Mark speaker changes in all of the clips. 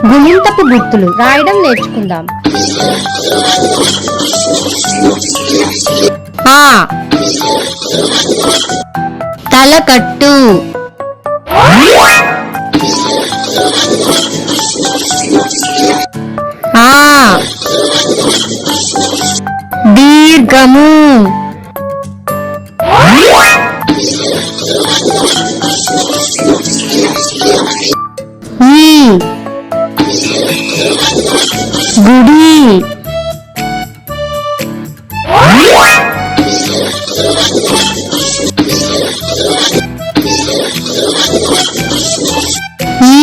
Speaker 1: గుణింతపు గుర్తులు రాయడం నేర్చుకుందాం. ఆ తలకట్టు, ఆ దీర్ఘము, ఈ గుడి, ఈ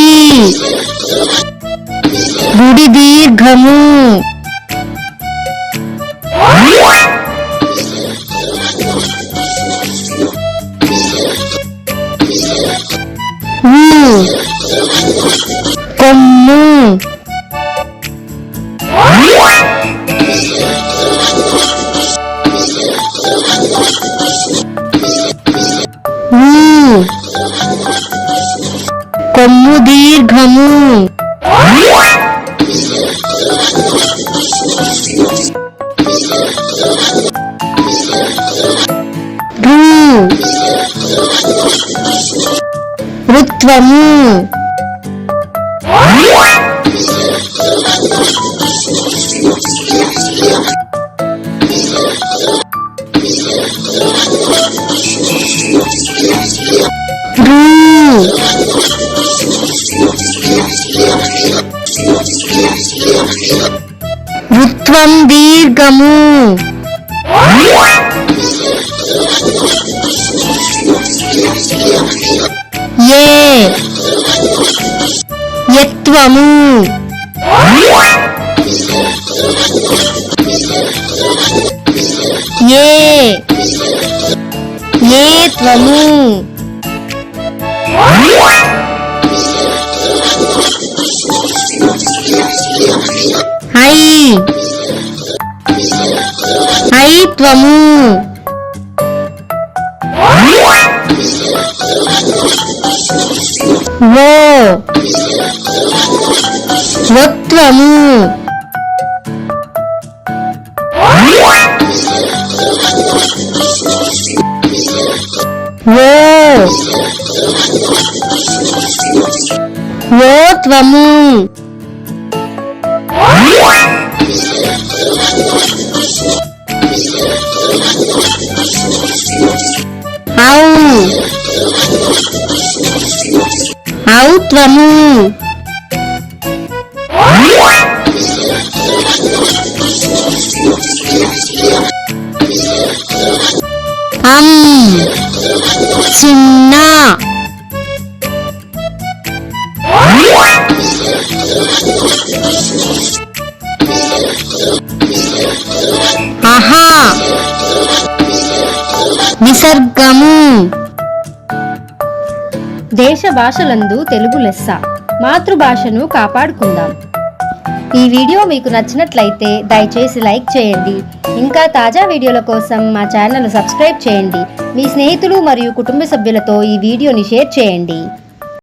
Speaker 1: గుడి దీర్ఘము, కొమ్ము, కొమ్ము దీర్ఘము, ఋత్వము, ఋత్వం దీర్ఘము, యత్వము, ఏత్వము, ఐత్వము, వత్వము, ఓత్వము, ఔత్వము, చిన్న, అహా విసర్గము. దేశ భాషలందు తెలుగు లెస్స. మాతృభాషను కాపాడుకుందాం. ఈ వీడియో మీకు నచ్చినట్లయితే దయచేసి లైక్ చేయండి. ఇంకా తాజా వీడియోల కోసం మా ఛానల్ సబ్స్క్రైబ్ చేయండి. మీ స్నేహితులు మరియు కుటుంబ సభ్యులతో ఈ వీడియోని షేర్ చేయండి.